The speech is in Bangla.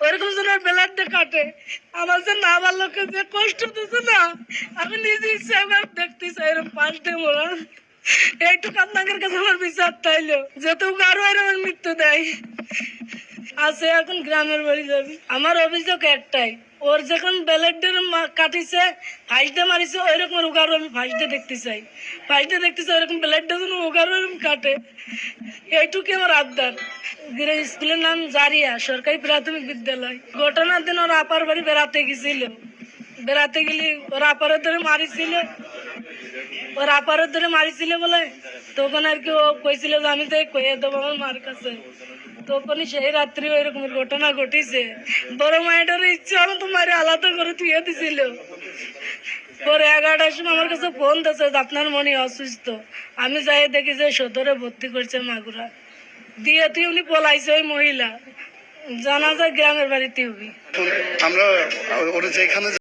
ওরকম যেন ব্লাডটা কাটে। আমার যে না আমার লোককে যে কষ্ট দিচ্ছে না, আমি নিজে ইচ্ছা দেখতে চাই এরকম পাল্টে মোড়া। এইটুকু আপনাদের কাছে আমার বিচার তাইলো, যেহেতু আরো এরকম মৃত্যু দেয় আছে। এখন গ্রামের বাড়ি যাবি। আমার অভিযোগ একটাই, ওর যখন ব্যালেটের কাটিছে, ফাইসটা মারিছে, ওই রকম উগারও আমি ফাইসটা দেখতে চাই। ফাইসটা দেখতে চাই ওরকম ব্যালেটটা যেন উগারও এরকম কাটে। এইটুকু আমার আবদার। স্কুলের নাম জারিয়া সরকারি প্রাথমিক বিদ্যালয়। ঘটনার দিন ওর আপার বাড়ি বেড়াতে গেছিল। বেড়াতে গেলে ওর আপারের ধরে মারিছিল, ওর আপারের ধরে মারিছিল বলে তখন আর কি ও কইছিল যে আমি তো কয়ে দেবো আমার মার কাছে। তখনই সেই রাত্রি ওই রকমের ঘটনা ঘটিছে। বড় মায়ের ইচ্ছা আমি তোমার আলাদা করে থুয়ে দিছিল। পরে 11টার সময় আমার কাছে ফোন দিয়েছে যে আপনার মনে অসুস্থ। আমি যাই দেখি যে সদরে ভর্তি করছে মাগুরা দিয়ে। তুই উনি পলাইছে ওই মহিলা, জানা যায় গ্রামের বাড়িতে। আমরা ওরা যেখানে